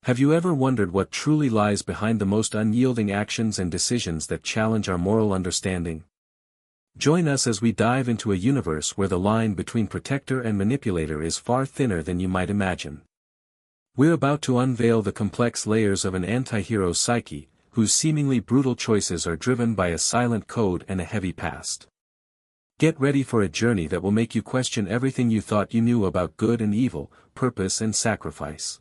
Have you ever wondered what truly lies behind the most unyielding actions and decisions that challenge our moral understanding? Join us as we dive into a universe where the line between protector and manipulator is far thinner than you might imagine. We're about to unveil the complex layers of an anti-hero's psyche, whose seemingly brutal choices are driven by a silent code and a heavy past. Get ready for a journey that will make you question everything you thought you knew about good and evil, purpose and sacrifice.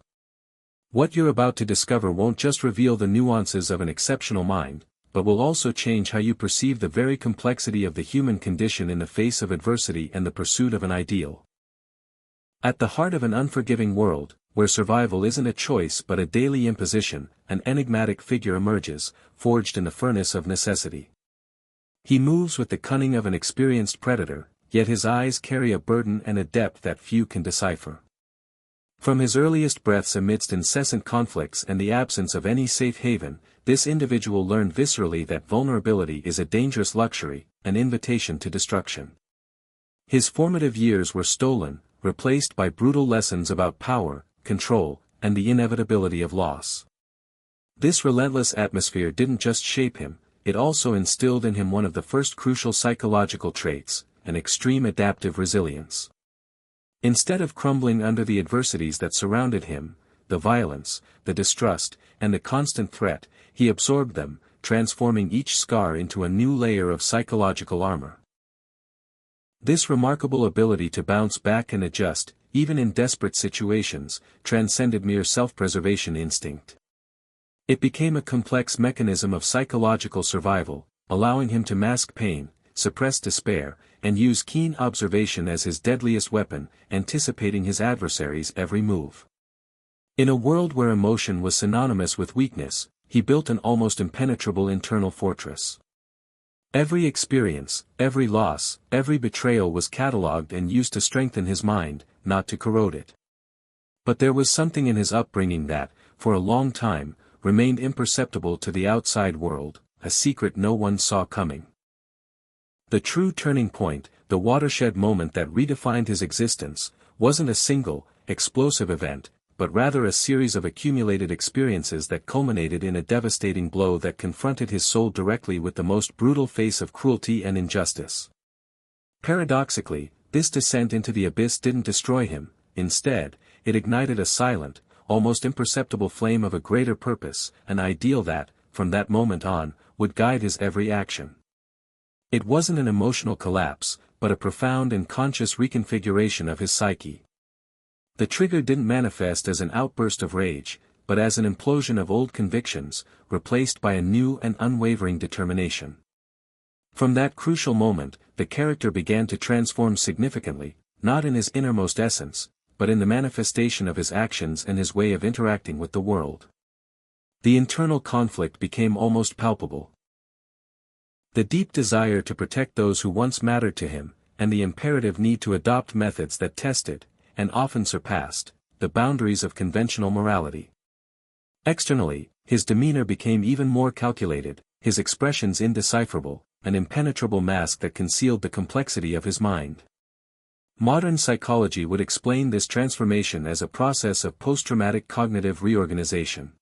What you're about to discover won't just reveal the nuances of an exceptional mind, but will also change how you perceive the very complexity of the human condition in the face of adversity and the pursuit of an ideal. At the heart of an unforgiving world, where survival isn't a choice but a daily imposition, an enigmatic figure emerges, forged in the furnace of necessity. He moves with the cunning of an experienced predator, yet his eyes carry a burden and a depth that few can decipher. From his earliest breaths amidst incessant conflicts and the absence of any safe haven, this individual learned viscerally that vulnerability is a dangerous luxury, an invitation to destruction. His formative years were stolen, replaced by brutal lessons about power, control, and the inevitability of loss. This relentless atmosphere didn't just shape him, it also instilled in him one of the first crucial psychological traits, an extreme adaptive resilience. Instead of crumbling under the adversities that surrounded him, the violence, the distrust, and the constant threat, he absorbed them, transforming each scar into a new layer of psychological armor. This remarkable ability to bounce back and adjust, even in desperate situations, transcended mere self-preservation instinct. It became a complex mechanism of psychological survival, allowing him to mask pain, suppress despair, and use keen observation as his deadliest weapon, anticipating his adversary's every move. In a world where emotion was synonymous with weakness, he built an almost impenetrable internal fortress. Every experience, every loss, every betrayal was catalogued and used to strengthen his mind, not to corrode it. But there was something in his upbringing that, for a long time, remained imperceptible to the outside world, a secret no one saw coming. The true turning point, the watershed moment that redefined his existence, wasn't a single, explosive event, but rather a series of accumulated experiences that culminated in a devastating blow that confronted his soul directly with the most brutal face of cruelty and injustice. Paradoxically, this descent into the abyss didn't destroy him, instead, it ignited a silent, almost imperceptible flame of a greater purpose, an ideal that, from that moment on, would guide his every action. It wasn't an emotional collapse, but a profound and conscious reconfiguration of his psyche. The trigger didn't manifest as an outburst of rage, but as an implosion of old convictions, replaced by a new and unwavering determination. From that crucial moment, the character began to transform significantly, not in his innermost essence, but in the manifestation of his actions and his way of interacting with the world. The internal conflict became almost palpable. The deep desire to protect those who once mattered to him, and the imperative need to adopt methods that tested, and often surpassed, the boundaries of conventional morality. Externally, his demeanor became even more calculated, his expressions indecipherable, an impenetrable mask that concealed the complexity of his mind. Modern psychology would explain this transformation as a process of post-traumatic cognitive reorganization.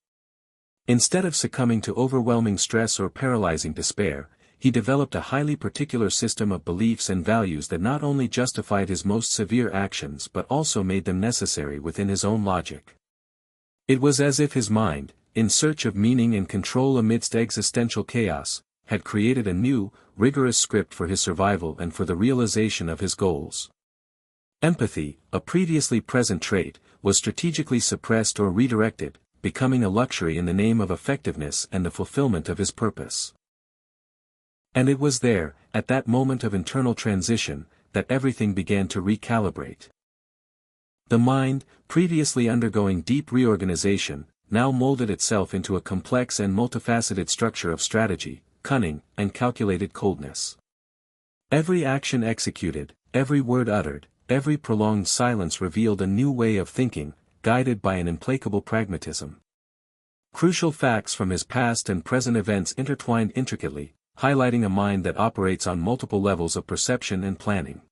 Instead of succumbing to overwhelming stress or paralyzing despair, he developed a highly particular system of beliefs and values that not only justified his most severe actions but also made them necessary within his own logic. It was as if his mind, in search of meaning and control amidst existential chaos, had created a new, rigorous script for his survival and for the realization of his goals. Empathy, a previously present trait, was strategically suppressed or redirected, becoming a luxury in the name of effectiveness and the fulfillment of his purpose. And it was there, at that moment of internal transition, that everything began to recalibrate. The mind, previously undergoing deep reorganization, now molded itself into a complex and multifaceted structure of strategy, cunning, and calculated coldness. Every action executed, every word uttered, every prolonged silence revealed a new way of thinking, guided by an implacable pragmatism. Crucial facts from his past and present events intertwined intricately, highlighting a mind that operates on multiple levels of perception and planning.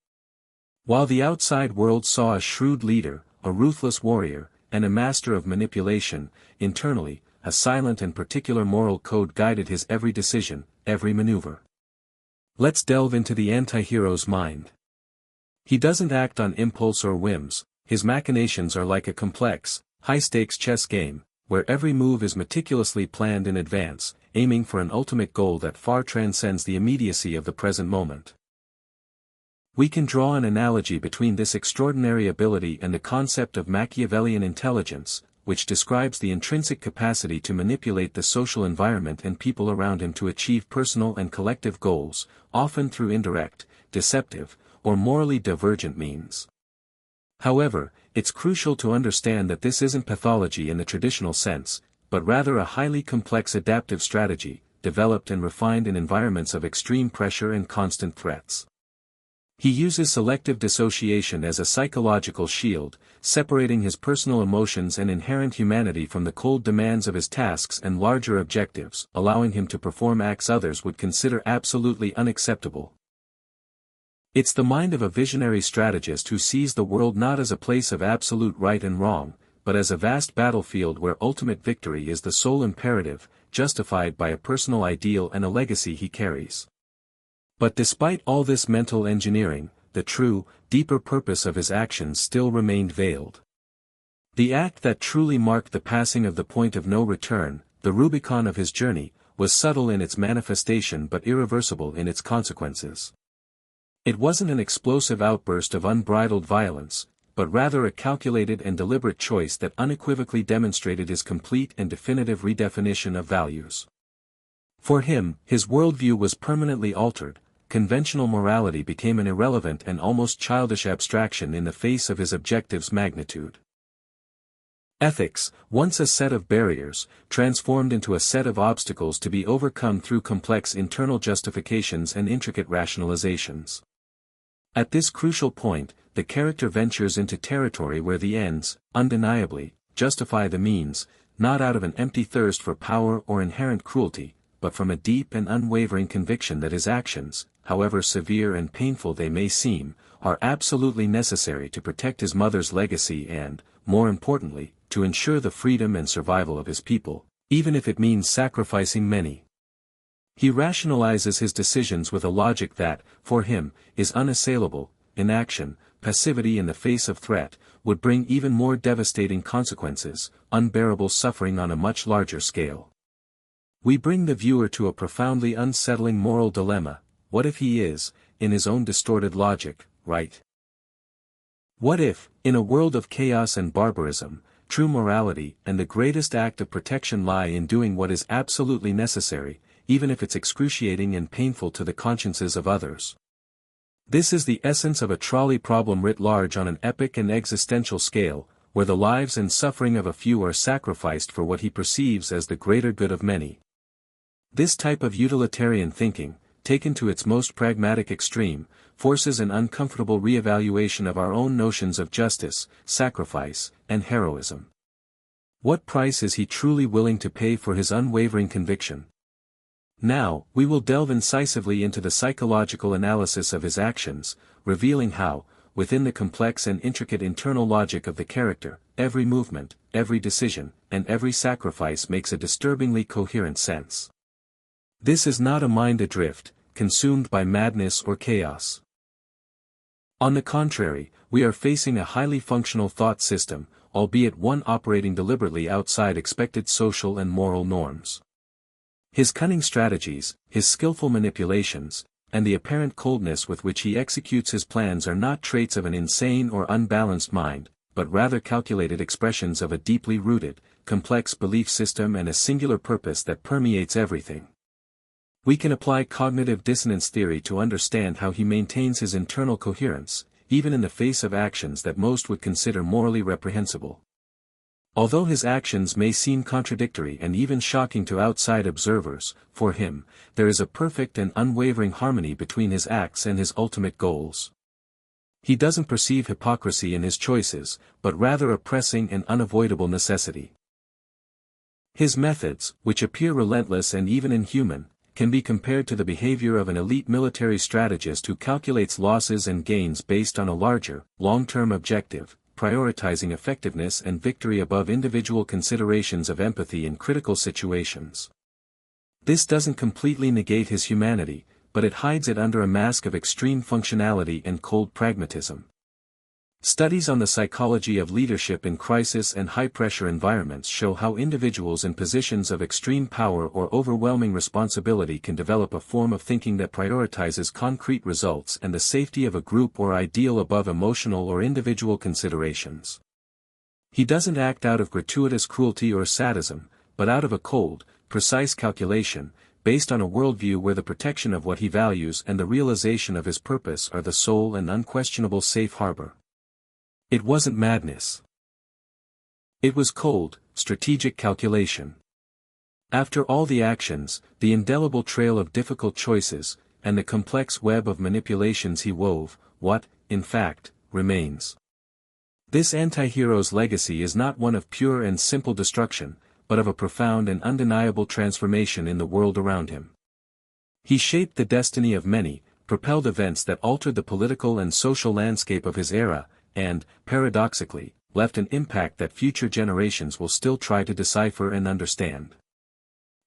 While the outside world saw a shrewd leader, a ruthless warrior, and a master of manipulation. Internally, a silent and particular moral code guided his every decision, every maneuver. Let's delve into the anti-hero's mind. He doesn't act on impulse or whims. His machinations are like a complex, high-stakes chess game, where every move is meticulously planned in advance, aiming for an ultimate goal that far transcends the immediacy of the present moment. We can draw an analogy between this extraordinary ability and the concept of Machiavellian intelligence, which describes the intrinsic capacity to manipulate the social environment and people around him to achieve personal and collective goals, often through indirect, deceptive, or morally divergent means. However, it's crucial to understand that this isn't pathology in the traditional sense, but rather a highly complex adaptive strategy, developed and refined in environments of extreme pressure and constant threats. He uses selective dissociation as a psychological shield, separating his personal emotions and inherent humanity from the cold demands of his tasks and larger objectives, allowing him to perform acts others would consider absolutely unacceptable. It's the mind of a visionary strategist who sees the world not as a place of absolute right and wrong, but as a vast battlefield where ultimate victory is the sole imperative, justified by a personal ideal and a legacy he carries. But despite all this mental engineering, the true, deeper purpose of his actions still remained veiled. The act that truly marked the passing of the point of no return, the Rubicon of his journey, was subtle in its manifestation but irreversible in its consequences. It wasn't an explosive outburst of unbridled violence, but rather a calculated and deliberate choice that unequivocally demonstrated his complete and definitive redefinition of values. For him, his worldview was permanently altered. Conventional morality became an irrelevant and almost childish abstraction in the face of his objective's magnitude. Ethics, once a set of barriers, transformed into a set of obstacles to be overcome through complex internal justifications and intricate rationalizations. At this crucial point, the character ventures into territory where the ends, undeniably, justify the means, not out of an empty thirst for power or inherent cruelty, but from a deep and unwavering conviction that his actions, however severe and painful they may seem, are absolutely necessary to protect his mother's legacy and, more importantly, to ensure the freedom and survival of his people, even if it means sacrificing many. He rationalizes his decisions with a logic that, for him, is unassailable. Inaction, passivity in the face of threat, would bring even more devastating consequences, unbearable suffering on a much larger scale. We bring the viewer to a profoundly unsettling moral dilemma. What if he is, in his own distorted logic, right? What if, in a world of chaos and barbarism, true morality and the greatest act of protection lie in doing what is absolutely necessary, even if it's excruciating and painful to the consciences of others? This is the essence of a trolley problem writ large on an epic and existential scale, where the lives and suffering of a few are sacrificed for what he perceives as the greater good of many. This type of utilitarian thinking, taken to its most pragmatic extreme, forces an uncomfortable re-evaluation of our own notions of justice, sacrifice, and heroism. What price is he truly willing to pay for his unwavering conviction? Now, we will delve incisively into the psychological analysis of his actions, revealing how, within the complex and intricate internal logic of the character, every movement, every decision, and every sacrifice makes a disturbingly coherent sense. This is not a mind adrift, consumed by madness or chaos. On the contrary, we are facing a highly functional thought system, albeit one operating deliberately outside expected social and moral norms. His cunning strategies, his skillful manipulations, and the apparent coldness with which he executes his plans are not traits of an insane or unbalanced mind, but rather calculated expressions of a deeply rooted, complex belief system and a singular purpose that permeates everything. We can apply cognitive dissonance theory to understand how he maintains his internal coherence, even in the face of actions that most would consider morally reprehensible. Although his actions may seem contradictory and even shocking to outside observers, for him, there is a perfect and unwavering harmony between his acts and his ultimate goals. He doesn't perceive hypocrisy in his choices, but rather a pressing and unavoidable necessity. His methods, which appear relentless and even inhuman, can be compared to the behavior of an elite military strategist who calculates losses and gains based on a larger, long-term objective, prioritizing effectiveness and victory above individual considerations of empathy in critical situations. This doesn't completely negate his humanity, but it hides it under a mask of extreme functionality and cold pragmatism. Studies on the psychology of leadership in crisis and high-pressure environments show how individuals in positions of extreme power or overwhelming responsibility can develop a form of thinking that prioritizes concrete results and the safety of a group or ideal above emotional or individual considerations. He doesn't act out of gratuitous cruelty or sadism, but out of a cold, precise calculation, based on a worldview where the protection of what he values and the realization of his purpose are the sole and unquestionable safe harbor. It wasn't madness. It was cold, strategic calculation. After all the actions, the indelible trail of difficult choices, and the complex web of manipulations he wove, what, in fact, remains? This anti-hero's legacy is not one of pure and simple destruction, but of a profound and undeniable transformation in the world around him. He shaped the destiny of many, propelled events that altered the political and social landscape of his era, and, paradoxically, left an impact that future generations will still try to decipher and understand.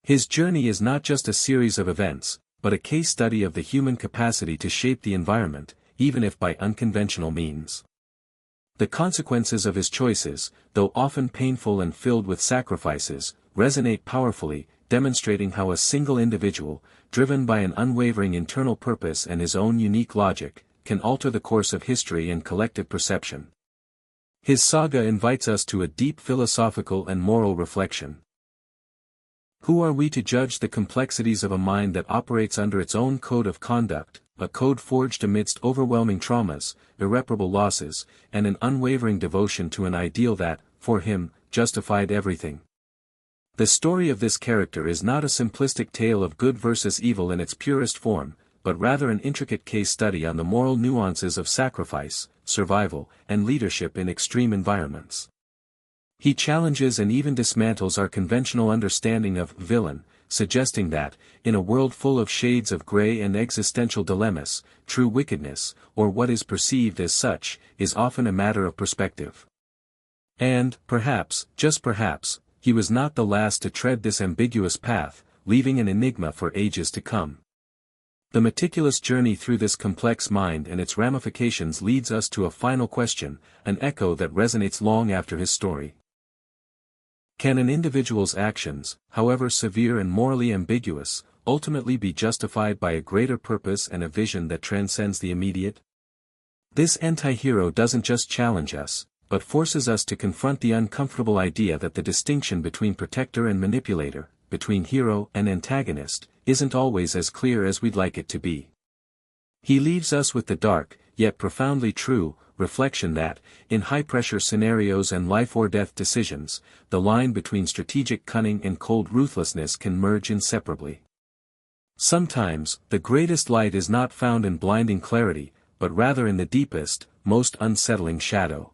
His journey is not just a series of events, but a case study of the human capacity to shape the environment, even if by unconventional means. The consequences of his choices, though often painful and filled with sacrifices, resonate powerfully, demonstrating how a single individual, driven by an unwavering internal purpose and his own unique logic, can alter the course of history and collective perception. His saga invites us to a deep philosophical and moral reflection. Who are we to judge the complexities of a mind that operates under its own code of conduct, a code forged amidst overwhelming traumas, irreparable losses, and an unwavering devotion to an ideal that, for him, justified everything? The story of this character is not a simplistic tale of good versus evil in its purest form, but rather an intricate case study on the moral nuances of sacrifice, survival, and leadership in extreme environments. He challenges and even dismantles our conventional understanding of villain, suggesting that, in a world full of shades of gray and existential dilemmas, true wickedness, or what is perceived as such, is often a matter of perspective. And, perhaps, just perhaps, he was not the last to tread this ambiguous path, leaving an enigma for ages to come. The meticulous journey through this complex mind and its ramifications leads us to a final question, an echo that resonates long after his story. Can an individual's actions, however severe and morally ambiguous, ultimately be justified by a greater purpose and a vision that transcends the immediate? This anti-hero doesn't just challenge us, but forces us to confront the uncomfortable idea that the distinction between protector and manipulator, between hero and antagonist, isn't always as clear as we'd like it to be. He leaves us with the dark, yet profoundly true, reflection that, in high-pressure scenarios and life-or-death decisions, the line between strategic cunning and cold ruthlessness can merge inseparably. Sometimes, the greatest light is not found in blinding clarity, but rather in the deepest, most unsettling shadow.